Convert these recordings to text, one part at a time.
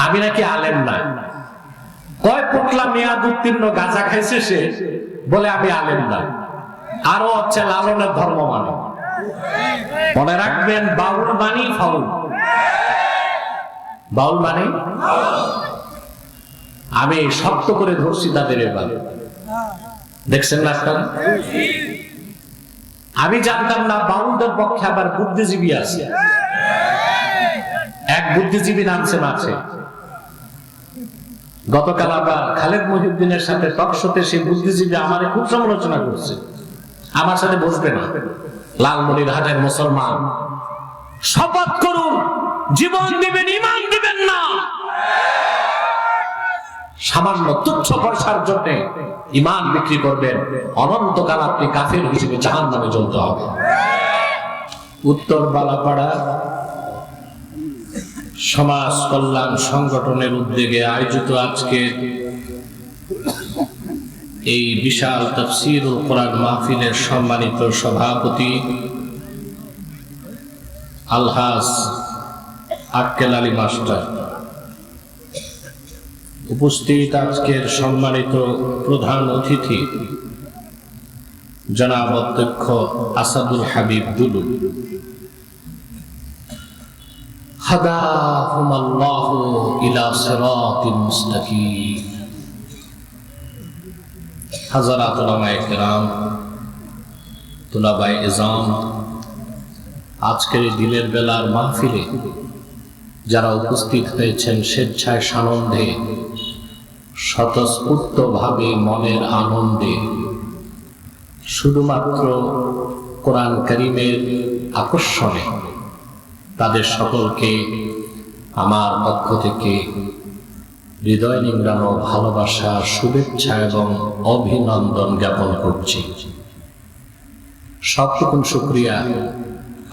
আমি নাকি আলেম না। কয় পোটলা মেয়াদ উত্তীর্ণ গাঁজা খাইছে সে, বলে আমি আলেম না। আরো হচ্ছে লালনের ধর্ম মানে। মনে রাখবেন, বাউল মানি ফাউল। বাউল মানে আমি শক্ত করে ধরছি তাদের। এবার দেখছেন না আপনারা? আমি জানতাম না বাউলদের পক্ষে আবার বুদ্ধিজীবী আছে। এক বুদ্ধিজীবী নামছে মাঝে। গতকাল আবার খালেদ মহিউদ্দিনের সাথে টক শোতে সেই বুদ্ধিজীবী আমারে খুব সমালোচনা করছে। আমার সাথে বসবে না। লালমনিরহাটের মুসলমান, শপথ করুন জীবন দিবেন, ঈমান দিবেন না। সামান্য তুচ্ছ পয়সার জন্য ঈমান বিক্রি করবেন, অনন্তকাল আপনি কাফের হিসেবে জাহান্নামে জ্বলতে হবে। উত্তর বালাপাড়া সমাজ কল্যাণ সংগঠনের উদ্যোগে আয়োজিত আজকে এই বিশাল তাফসীরুল কোরআন মাহফিলের সম্মানিত সভাপতি আলহাজ আক্কেল আলী মাস্টার, উপস্থিত আজকের সম্মানিত প্রধান অতিথি জনাব অধ্যক্ষ আসাদুল হাবিব দুলু, হাদাহুমাল্লাহু ইলা সিরাতিল মুস্তাকিম, হাযরাত উলামায়ে কেরাম, তুলাবায়ে ইজাম, আজকের দিনের বেলার মাহফিলে যারা উপস্থিত হয়েছেন স্বেচ্ছায় সানন্দে, স্বতঃস্ফূর্তভাবে মনের আনন্দে, শুধুমাত্র কোরআন কারীমের আকর্ষণে, তাদের সকলকে আমার পক্ষ থেকে হৃদয় নিংড়ানো ভালোবাসা, শুভেচ্ছা এবং অভিনন্দন জ্ঞাপন করছি। সবটুকুন শুকরিয়া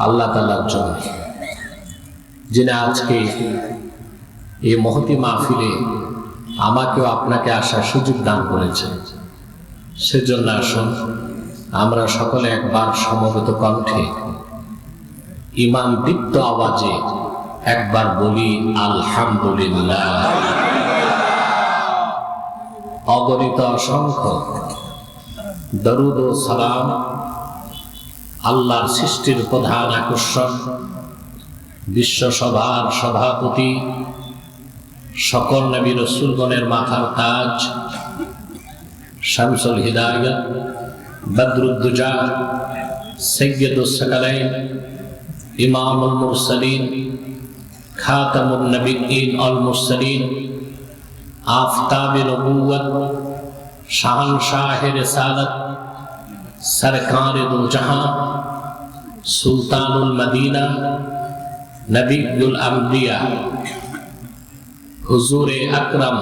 আল্লাহ তাআলার জন্য, যিনি আজকে এই মহতি মাহফিলে আমাকেও আপনাকে আসার সুযোগ দান করেছেন। সেজন্য আসুন আমরা সকলে একবার সমবেত কণ্ঠে ঈমান দীপ্ত আওয়াজে একবার বলি আলহামদুলিল্লাহ। অগণিত অসংখ্য দরুদ ও সালাম আল্লাহর সৃষ্টির প্রধান আকর্ষণ, বিশ্বসভার সভাপতি, সকল নবী রাসূলগণের মাথার তাজ, শামসুল হিদায়াত, বদরুদ্দুজা, সাইয়্যিদুস সাকালাইন, ইমামুল মুরসালিন, খাতামুন নবিয়্যিন ওয়াল মুরসালিন, আফতাবে নবুওয়াত, শাহনশাহে রিসালাত, সরকারে দু জাহান, সুলতানুল মদিনা, নবিয়ুল আম্বিয়া, হুজুরে আকরাম,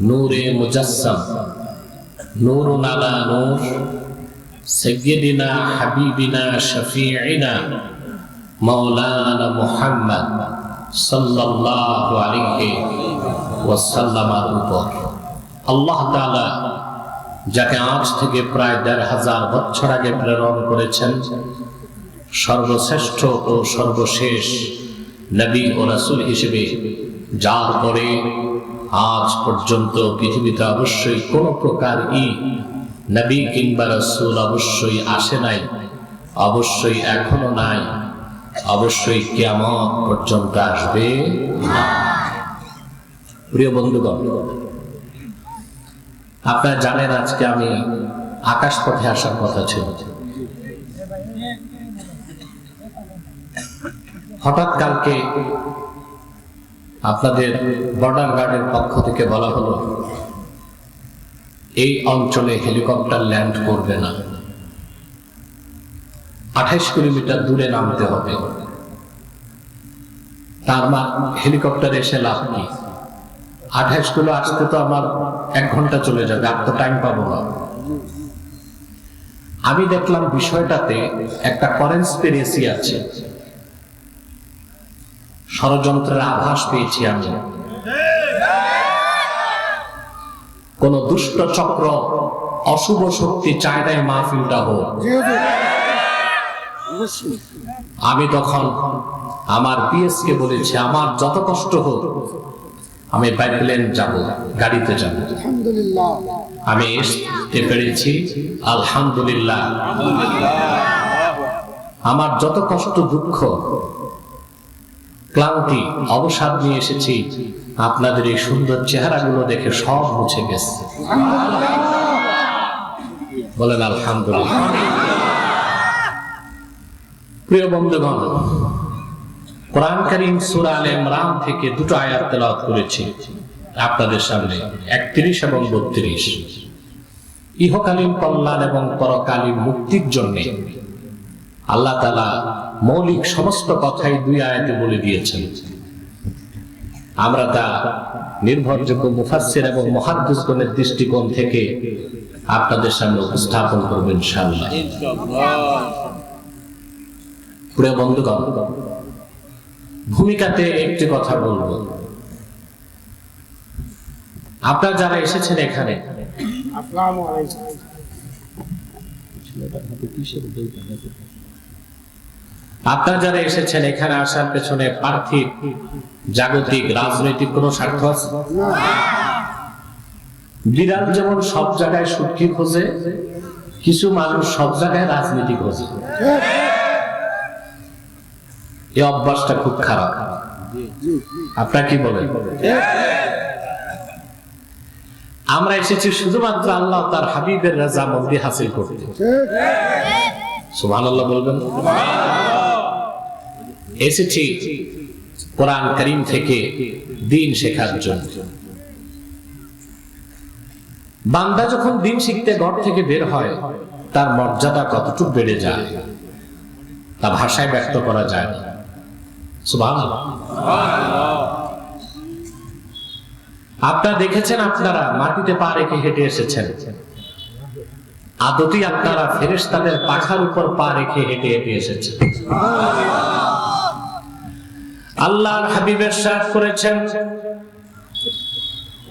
নূরে মুজাসসাম, নূরুন আলা নূর, সাইয়্যিদিনা হাবিবিনা শফিঈনা মাওলানা মুহাম্মদ সাল্লাল্লাহু আলাইহি ওয়াসাল্লামের উপর আল্লাহ তাআলা যাকে আজ থেকে প্রায় ১৫০০ বছর আগে প্রেরণ করেছেন, সর্বশ্রেষ্ঠ ও সর্বশেষ নবী ও রাসূল হিসেবে, যার পরে আজ পর্যন্ত পৃথিবীতে অবশ্যই কোনো প্রকার নবী কিংবা রাসূল অবশ্যই আসে নাই, অবশ্যই এখনো নাই, অবশ্যই কিয়ামত পর্যন্ত আসবে না। প্রিয় বন্ধুগণ, আপনারা জানেন আজকে আমি আকাশ পথে আসার কথা ছিল। হঠাৎ কালকে আপনাদের বর্ডার গার্ডের পক্ষ থেকে বলা হলো এই অঞ্চলে হেলিকপ্টার ল্যান্ড করবে না, ২৮ কিলোমিটার দূরে নামতে হবে। তার হেলিকপ্টার এসে লাভ কি? ২৮ কিলো আসতে তো আমার ১ ঘন্টা চলে যাবে, আর তো টাইম পাবো না। আমি দেখলাম বিষয়টাতে একটা কনস্পিরেসি আছে, ষড়যন্ত্রের আভাস পেয়েছি আমি। কোন দুষ্ট চক্র, অশুভ শক্তি চায় নাই মাহফিলটা হোক। আমি তখন আমার পিএসকে বলেছি, আমার যত কষ্ট হোক আমি বাই প্লেন যাব, গাড়িতে যাব। আমি আসতে পেরেছি, আলহামদুলিল্লাহ। আমার যত কষ্ট, দুঃখ, ক্লান্তি, অবসাদ নিয়ে এসেছি, আপনাদের এই সুন্দর চেহারাগুলো দেখে সব মুছে গেছে। বলেন আলহামদুলিল্লাহ। প্রিয় বন্ধুগণ, কোরআন কারীম সূরা আলে ইমরান থেকে দুটো আয়াত তেলাওয়াত করেছি আপনাদের সামনে, 31 এবং 32। ইহকালীন কল্যাণ এবং পরকালীন মুক্তির জন্য আল্লাহ তাআলা মৌলিক সমস্ত কথাই দুই আয়াতে বলে দিয়েছেন। আমরা তা নির্ভরযোগ্য মুফাসসির এবং মুহাদ্দিসগণের দৃষ্টিকোণ থেকে আপনাদের সামনে উপস্থাপন করব ইনশাআল্লাহ। প্রিয় বন্ধুগণ, ভূমিকাতে একটি কথা বলবো। আপনারা যারা এসেছেন এখানে, আপনারা যারা এসেছেন এখানে আসার পেছনে পার্থিব, জাগতিক, রাজনৈতিক কোন স্বার্থ আছে? বিড়াল যেমন সব জায়গায় সুখী খোঁজে, কিছু মানুষ সব জায়গায় রাজনীতি খোঁজে। এই অভ্যাসটা খুব খারাপ। আপনারা কি বলেন? আমরা এসেছি শুধুমাত্র আল্লাহ তার হাবিবের রাজামন্দি হাসিল করতে। সুবহানাল্লাহ বলবেন। এসেছি কোরআন কারীম থেকে দ্বীন শেখার জন্য। বান্দা যখন দ্বীন শিখতে ঘর থেকে বের হয়, তার মর্যাদা কতটুকু বেড়ে যায় তা ভাষায় ব্যক্ত করা যায় না। সুবহানাল্লাহ। আপনারা দেখেছেন, আপনারা মাটিতে পা রেখে হেঁটে এসেছেন, আদতি আপনারা ফেরেশতাদের পাখার উপর পা রেখে হেঁটে হেঁটে এসেছেন। আল্লাহর হাবিব ইরশাদ করেছেন,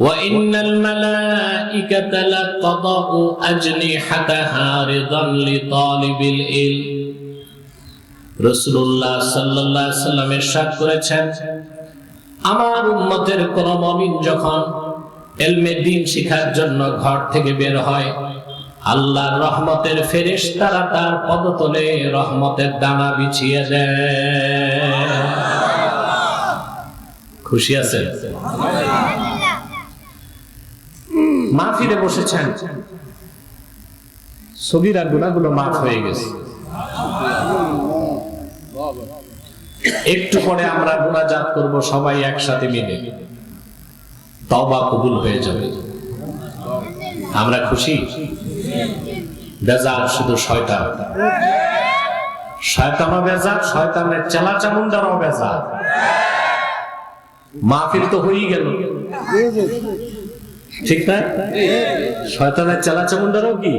ওয়া ইন্নাল মালাইকাতা লাতাদউ আজনিহাতাহা রিদান লিতালিবিল ইলম। রাসূলুল্লাহ সাল্লাল্লাহু আলাইহি ওয়াসাল্লাম ইরশাদ করেছেন, আমার উম্মতের কোন মুমিন যখন ইলমে দ্বীন শিখার জন্য ঘর থেকে বের হয়, আল্লাহর রহমতের ফেরেশতারা তার পদতলে রহমতের দানা বিছিয়ে দেয়। খুশি আছেন? মাহফিলে বসেছেন, সগীরা গুনাহগুলো মাফ হয়ে গেছে। একটু পরে আমরা মুনাজাত করব সবাই একসাথে মিলে, তওবা কবুল হয়ে যাবে। আমরা খুশি? বেজার শুধু শয়তান, শয়তানও বেজার, শয়তানের চেলা চামুন্ডারও বেজার। মাহফিল তো হয়েই গেল, ঠিক না? শয়তানের চেলা চামুন্ডারও কি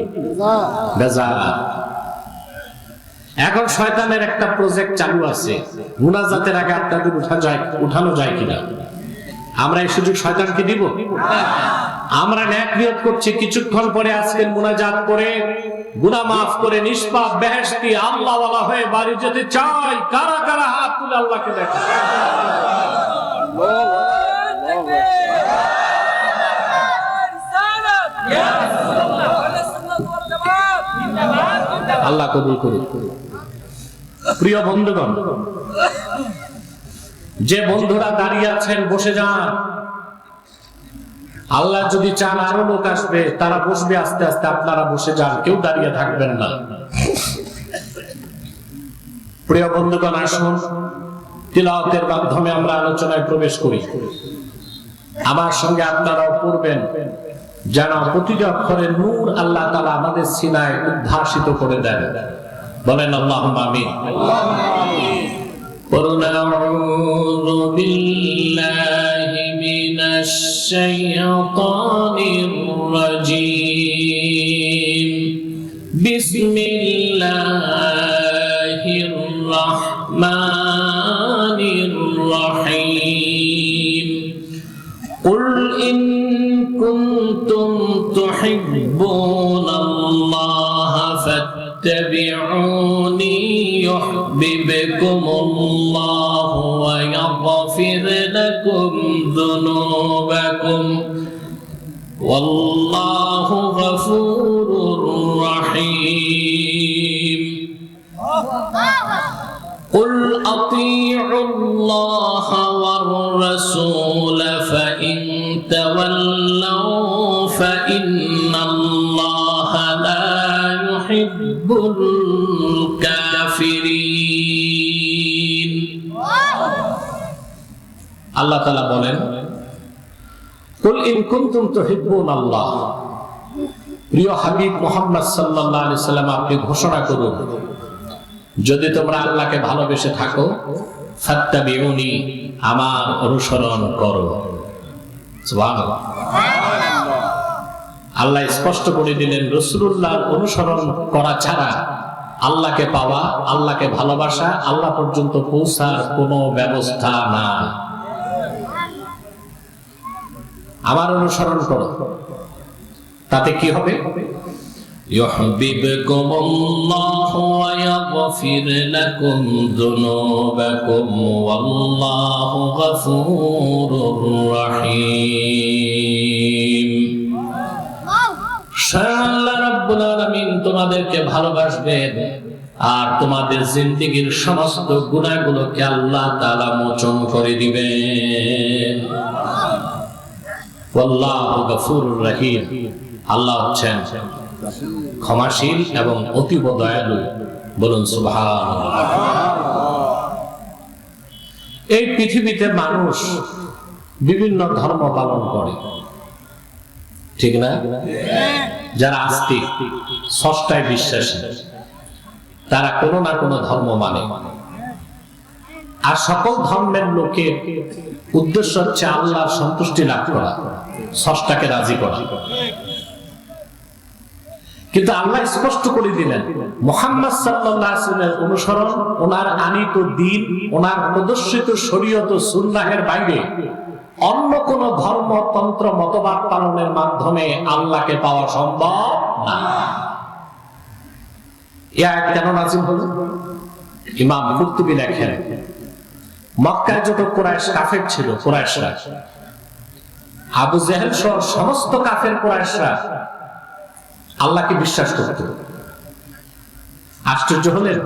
বেজার। এখন শয়তানের একটা প্রজেক্ট চালু আছে, মুনাজাতের আগে আপনাদের উঠানো যায় কিনা। আমরা এই সুযোগ শয়তানকে দিব? আমরা নেক নিয়ত করছি, কিছুক্ষণ পরে আজকের মুনাজাত করে গুনাহ মাফ করে নিষ্পাপ বেহেশতি আল্লাহ ওয়ালা হয়ে বাড়ি যেতে চাই। কারা কারা হাত তুলে আল্লাহকে দেখা? আল্লাহ কবুল করুন। প্রিয় বন্ধুগণ, যে বন্ধুরা দাঁড়িয়ে আছেন বসে যান। আল্লাহ যদি চান আরো লোক আসবে, তারা বসবে আস্তে আস্তে, আপনারা বসে যান, কেউ দাঁড়িয়ে থাকবেন না। প্রিয় বন্ধুগণ, আসুন তিলাওয়াতের মাধ্যমে আমরা আলোচনায় প্রবেশ করি। আমার সঙ্গে আপনারাও পড়বেন, যেন প্রতিটি অক্ষরের নূর আল্লাহ তাআলা আমাদের সিনায় উদ্ভাসিত করে দেন। বলেন আল্লাহুম্মা আমিন। قُلْ أَعُوذُ بِاللَّهِ مِنَ الشَّيْطَانِ الرَّجِيمِ بِسْمِ اللَّهِ الرَّحْمَنِ الرَّحِيمِ قُلْ إِن كُنتُمْ تُحِبُّونَ اللَّهَ فَاتَّبِعُونِي يحببكم الله ويغفر لكم ذنوبكم والله غفور رحيم قل أطيعوا الله والرسول فإن تولوا فإن الله لا يحب الكافرين আল্লাহ তাআলা বলেন কুল ইন কুনতুম তুহিব্বুনাল্লাহ প্রিয় হাবিব মুহাম্মদ সাল্লাল্লাহু আলাইহি সাল্লাম আপনি ঘোষণা করুন যদি তোমরা আল্লাহকে ভালোবেসে থাকো ফাত্তাবিউনি আমার অনুসরণ করো সুবহানাল্লাহ আল্লাহ স্পষ্ট করে দিলেন রাসূলুল্লাহর অনুসরণ করা ছাড়া আল্লাহকে পাওয়া আল্লাহকে ভালোবাসা আল্লাহ পর্যন্ত পৌঁছার কোনো ব্যবস্থা না আমার অনুসরণ করো তাতে কি হবে ইউহিব্বুকুমুল্লাহু ওয়া ইয়াগফির লাকুম যুনুবাকুম ওয়াল্লাহু গফুরুর রহিম আল্লাহ রাব্বুল আলামিন তোমাদেরকে ভালোবাসবেন আর তোমাদের জিন্দেগীর সমস্ত গুনাহগুলোকে আল্লাহ তাআলা মোচন করে দিবেন আল্লাহু গফুরুর রহিম আল্লাহ হচ্ছেন ক্ষমাশীল এবং অতীব দয়ালু বলুন সুবহানাল্লাহ এই পৃথিবীতে মানুষ বিভিন্ন ধর্ম পালন করে ঠিক না যারা আস্তিক স্রষ্টায় বিশ্বাসী তারা কোনো না কোনো ধর্ম মানে আর সকল ধর্মের লোকের উদ্দেশ্য হচ্ছে আল্লাহর সন্তুষ্টি লাভ করা স্রষ্টাকে রাজি করা কিন্তু আল্লাহ স্পষ্ট করে দিলেন মুহাম্মদ সাল্লাল্লাহু আলাইহি ওয়াসাল্লামের অনুসরণ ওনার আনিত দ্বীন ওনার প্রদর্শিত শরীয়ত ও সুন্নাহের বাইরে অন্য কোন ধর্মতন্ত্র মতবাদ পালনের মাধ্যমে আল্লাহকে পাওয়া সম্ভব না এই আয়াত কেন নাযিল হলো ইমাম কুরতুবী লেখেন মক্কায় যত কুরাইশ কাফের ছিল কুরাইশরা আবু জেহেল সহ সমস্ত কাফের কুরাইশরা আল্লাহকে বিশ্বাস করত আশ্চর্য হলেন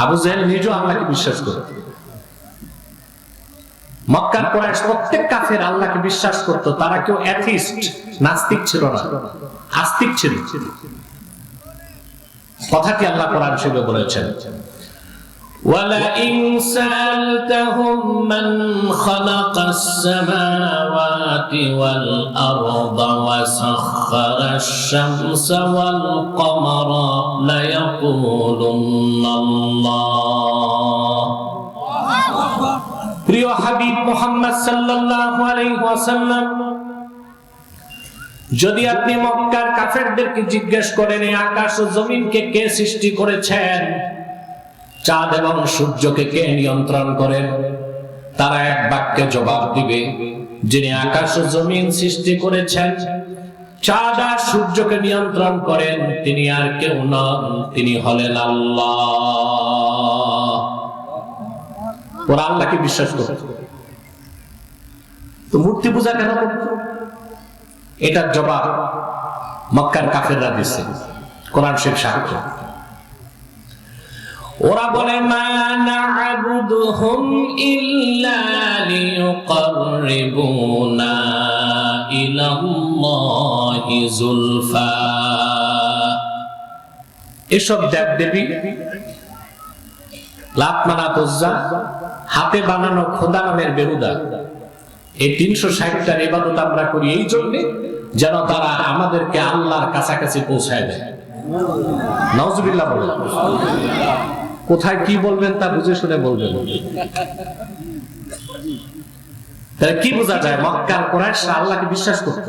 আবু জেহেল নিজেও আল্লাহকে বিশ্বাস করত মক্কার কুরাইশ প্রত্যেক কাফের আল্লাহকে বিশ্বাস করত তারা কেউ অ্যাথিস্ট নাস্তিক ছিল না আস্তিক ছিল কথাটি আল্লাহ কোরআন শরীফে বলেছেন وَلَئِنْ سَأَلْتَهُمْ مَنْ خَلَقَ السَّمَاوَاتِ وَالْأَرْضَ وَسَخَّرَ الشَّمْسَ وَالْقَمَرَ لَيَقُولُنَّ اللَّهُ প্রিয় হাবিব মুহাম্মদ সাল্লাল্লাহু আলাইহি ওয়াসাল্লাম যদি আপনি মক্কার কাফেরদেরকে জিজ্ঞেস করেন এই আকাশ ও জমিনকে কে সৃষ্টি করেছেন চাঁদ এবং সূর্যকে কে নিয়ন্ত্রণ করেন তারা এক বাক্যে জবাব দিবে যিনি আকাশ ও জমিন সৃষ্টি করেছেন চাঁদ আর সূর্যকে নিয়ন্ত্রণ করেন তিনি আর কেউ নন তিনি হলেন আল্লাহ ওরা আল্লাহকে বিশ্বাস করত তো মূর্তি পূজা কেন করত এটার জবাব মক্কার কাফেররা দিচ্ছে কোরআন শরীফ সাক্ষ্য ওরা বলে মা না'বুদুহুম ইল্লা লিয়ুকাররিবুনা ইলাল্লাহি যুলফা এসব দেবদেবী লাত মানাত উজ্জা হাতে বানানো খোদা নামের বেহুদা এই 360টার ইবাদত আমরা করি এই জন্য যেন তারা আমাদেরকে আল্লাহর কাছাকাছি পৌঁছায় দেয় নাউজুবিল্লাহ বলেন কোথায় কি বলবেন তা বুঝে শুনে বলবেন তাহলে কি বোঝা যায় মক্কার কুরাইশরা আল্লাহকে বিশ্বাস করত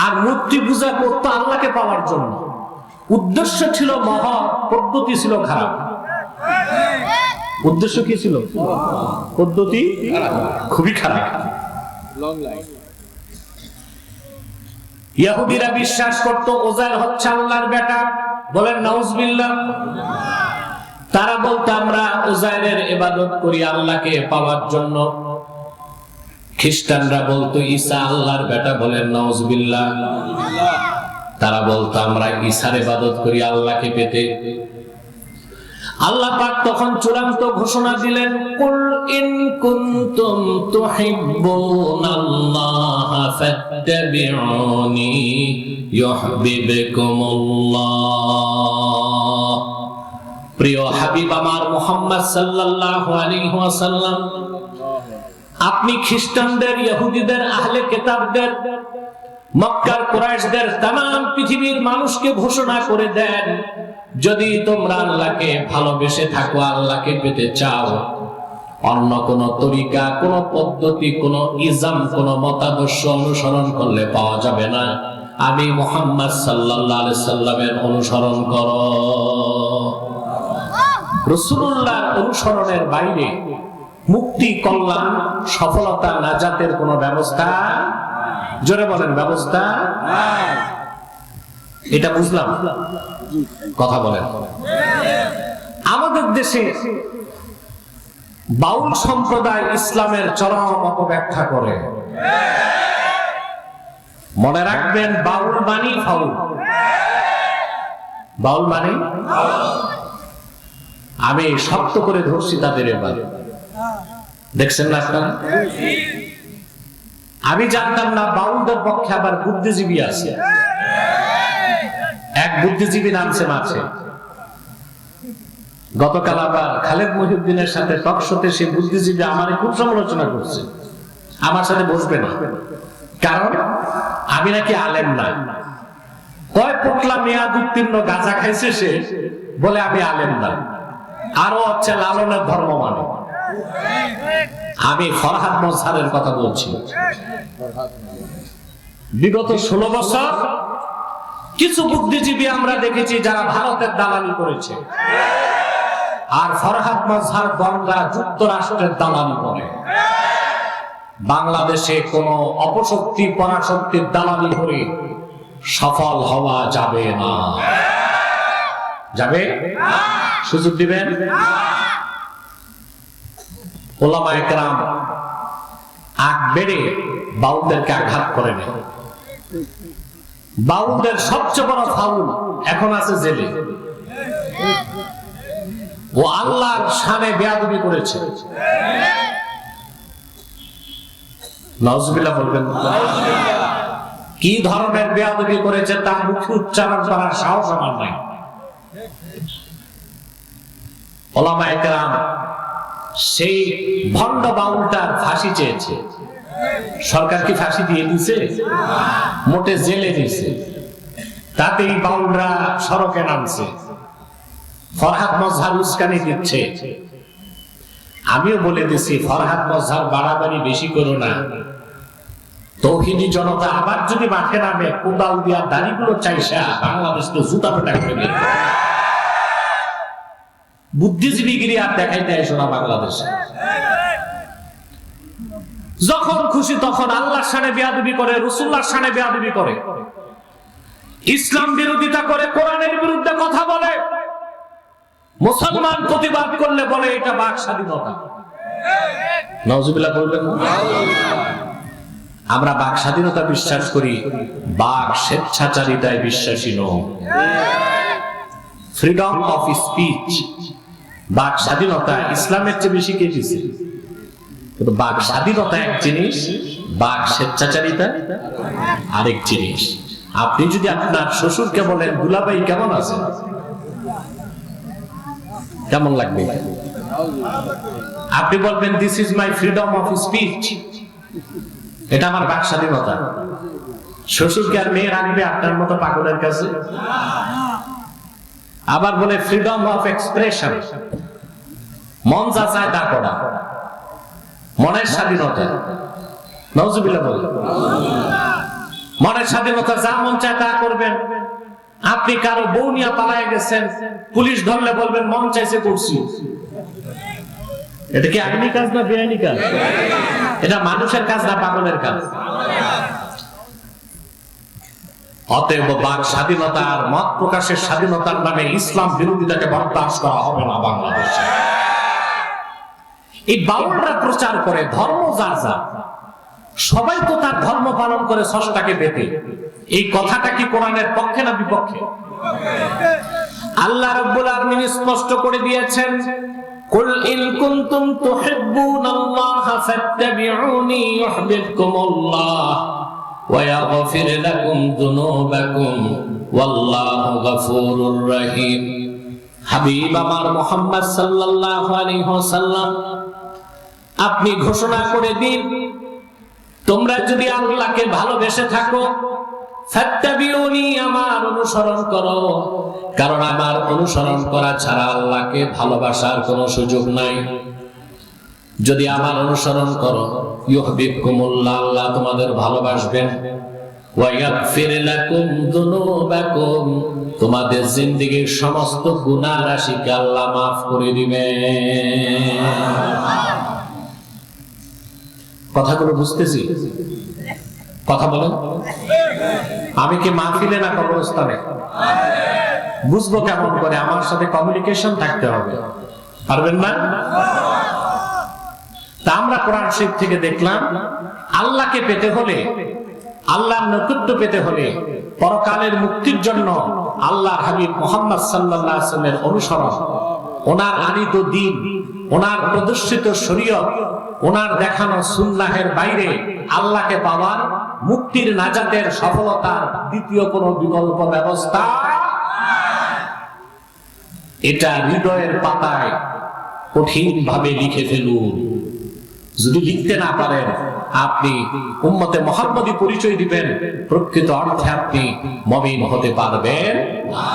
আর মূর্তি পূজা করত আল্লাহকে পাওয়ার জন্য উদ্দেশ্য ছিল মহৎ পদ্ধতি ছিল খারাপ উদ্দেশ্য কি ছিল পদ্ধতি খুবই খারাপ ইহুদিরা বিশ্বাস করত ওজাইর হচ্ছে আল্লাহর বেটা বলেন নাউজুবিল্লাহ। তারা বলতো আমরা উজাইরের ইবাদত করি আল্লাহকে পাওয়ার জন্য। খ্রিস্টানরা বলতো ঈসা আল্লাহর বেটা, বলেন নাউজুবিল্লাহ। তারা বলতো আমরা ঈসার ইবাদত করি আল্লাহকে পেতে। আল্লাহ পাক তখন চূড়ান্ত ঘোষণা দিলেন, কুল ইন কুনতুম তুহিব্বুনাল্লাহ ফাত্তাবিউনি ইউহিব্বুকুমুল্লাহ। প্রিয় হাবিব আমার মুহাম্মদ সাল্লাল্লাহু আলাইহি ওয়াসাল্লাম, আপনি খ্রিস্টানদের, ইহুদিদের, আহলে কিতাবদের, মক্কার কুরাইশদের, तमाम পৃথিবীর মানুষকে ঘোষণা করে দেন, যদি তোমরা আল্লাহকে ভালোবেসে থাকো, আল্লাহকে পেতে চাও, অন্য কোন তরিকা, কোন পদ্ধতি, কোন ইজাম, কোন মতাদর্শ অনুসরণ করলে পাওয়া যাবে না। আমি মুহাম্মদ সাল্লাল্লাহু আলাইহি সাল্লামের অনুসরণ করো। রাসূলুল্লাহর অনুসরণের বাইরে মুক্তি, কল্যাণ, সফলতা, নাজাতের কোন ব্যবস্থা, জোরে বলেন, ব্যবস্থা নাই। এটা বুঝলাম, কথা বলেন। আমাদের দেশে বাউল সম্প্রদায় ইসলামের চরম অপব্যাখ্যা করে। মনে রাখবেন, বাউল মানি ফাউল। বাউল মানি, আমি শক্ত করে ধরছি তাদের। এবার দেখছেন না আপনারা? আমি জানতাম না বাউলদের পক্ষে আবার বুদ্ধিজীবী আছে। এক বুদ্ধিজীবী নামছে মাঠে। গতকাল আবার খালেদ মহিউদ্দিনের সাথে টক শোতে সেই বুদ্ধিজীবী আমার খুব সমালোচনা করছে। আমার সাথে বসবে না, কারণ আমি নাকি আলেম না। কয় পোটলা মেয়াদ উত্তীর্ণ গাঁজা খাইছে সে, বলে আমি আলেম না। আরো হচ্ছে লালনের ধর্ম মানে। আমি ফরহাদ মজহারের কথা বলছি। বিগত 16 বছর কিছু বুদ্ধিজীবী আমরা দেখেছি যারা ভারতের দালালি করেছে, আর ফরহাদ মজহার গঙ্গা যুক্তরাষ্ট্রের দালালি করে। বাংলাদেশে কোন অপশক্তি, পরাশক্তির দালালি করে সফল হওয়া যাবে না। যাবে? সুযোগ দিবেন? ওলামায়ে কেরাম আগ বেড়ে বাউলদেরকে আঘাত করে নেয়। বাউলদের সবচেয়ে বড় ফাউল এখন আছে জেলে। ও আল্লাহর শানে বেয়াদবি করেছে। নাউজুবিল্লাহ বলবেন। কি ধরনের বেয়াদবি করেছে তা মুখে উচ্চারণ করার সাহস আমার নাই। ওলামায়ে কেরাম সেই ভণ্ড বাউলটার ফাঁসি চেয়েছে। সরকার কি ফাঁসি দিয়ে দিছে? মোটে জেলে দিয়েছে। তাতেই বাউলরা সড়কে নামছে। ফরহাদ মজহার উস্কানি দিচ্ছে। আমিও বলে দিছি, ফরহাদ মজহার বাড়াবাড়ি বেশি করো না। তৌহিদি জনতা আবার যদি মাঠে নামে, কোদাল দিয়া দাড়িগুলো চাইসা বাংলাদেশ তো জুতা পেটা করে দেবে। বুদ্ধিজীবীগিরি আর দেখাইতে আসো না বাংলাদেশে। যখন খুশি তখন আল্লাহর শানে বেয়াদবি করে, রাসূলুল্লাহর শানে বেয়াদবি করে, ইসলাম বিরোধিতা করে, কোরআনের বিরুদ্ধে কথা বলে। মুসলমান প্রতিবাদ করলে বলে এটা বাক স্বাধীনতা। নাউজুবিল্লাহ বলবেন না? আমরা বাক স্বাধীনতা বিশ্বাস করি, বাক স্বেচ্ছাচারিতায় বিশ্বাসী নই। ফ্রিডম অফ স্পিচ, বাক স্বাধীনতা ইসলামের চেয়ে বেশি কে দিছে? কিন্তু বাক স্বাধীনতা এক জিনিস, বাক স্বেচ্ছাচারিতা আরেক জিনিস। আপনি যদি আপনার শ্বশুরকে বলেন, দুলাভাই কেমন আছে, কেমন লাগবে? আপনি বলবেন, this is my freedom of speech, এটা আমার বাক স্বাধীনতা। শ্বশুরকে আর মেয়ে রাখবে আপনার মতো পাগলের কাছে? আবার বলে ফ্রিডম অফ এক্সপ্রেশন, মন যা চায় তা করা, মনের স্বাধীনতা। নাউজুবিল্লাহ বলেন। মনের স্বাধীনতা, যা মন চায় তা করবেন। আপনি কারো বউ নিয়ে পালায় গেছেন, পুলিশ ধরলে বলবেন মন চাইছে করছি। এটা কি আইনি কাজ না বেআইনি কাজ? এটা মানুষের কাজ না পাগলের কাজ? অতএব বাক স্বাধীনতার মত প্রকাশের স্বাধীনতার নামে ইসলাম বিরোধিতাকে বরদাস্ত করা হবে না বাংলাদেশে। এই বাউলরা প্রচার করে ধর্ম যার যার, সবাই তো তার ধর্ম পালন করে স্রষ্টাকে পেতে। এই কথাটা কি কোরআনের পক্ষে না বিপক্ষে? আল্লাহ রাব্বুল আলামিন স্পষ্ট করে দিয়েছেন, কুল ইন কুনতুম তুহিব্বুনাল্লাহা ফাত্তাবিউনি ইউহিব্বুকুমুল্লাহ ওয়া ইয়াগফির লাকুম যুনুবাকুম ওয়াল্লাহু গফুরুর রহিম। হাবিব আমার মুহাম্মদ সাল্লাল্লাহু আলাইহি ওয়াসাল্লাম, আপনি ঘোষণা করে দিন, তোমরা যদি আল্লাহকে ভালোবেসে থাকো, ফাত্তাবিউনি, আমার অনুসরণ করো, কারণ আমার অনুসরণ করা ছাড়া আল্লাহকে ভালোবাসার কোনো সুযোগ নাই। যদি আমার অনুসরণ করো, ইউহিব্বুকুমুল্লাহ, আল্লাহ তোমাদের ভালোবাসবেন, ওয়া ইয়াগফির লাকুম যুনুবাকুম, তোমাদের জিন্দেগীর সমস্ত গুনাহ রাশিকে আল্লাহ মাফ করে দিবেন। কথাগুলো বুঝতেছি? কথা বলেন। আমি কি মাহফিলে না কবরস্থানে? বুঝবো কেমন করে? আমার সাথে কমিউনিকেশন থাকতে হবে, পারবেন না? তা আমরা কোরআন শরীফ থেকে দেখলাম, আল্লাহকে পেতে হলে, আল্লাহর নৈকট্য পেতে হলে, পরকালের মুক্তির জন্য আল্লাহর হাবিব মুহাম্মদ সাল্লাল্লাহু আলাইহি ওয়াসাল্লামের অনুসরণ, ওনার আনিত দ্বীন, ওনার প্রদর্শিত শরীয়ত, ওনার দেখানো সুন্নাহের বাইরে আল্লাহকে পাওয়ার, মুক্তির, নাজাতের, সফলতার দ্বিতীয় কোনো বিকল্প ব্যবস্থা, এটা হৃদয়ের পাতায় কঠিন ভাবে লিখে ফেলুন। যদি লিখতে না পারেন, আপনি উম্মতে মুহাম্মদী পরিচয় দিবেন, প্রকৃত অর্থে আপনি মুমিন হতে পারবেন না।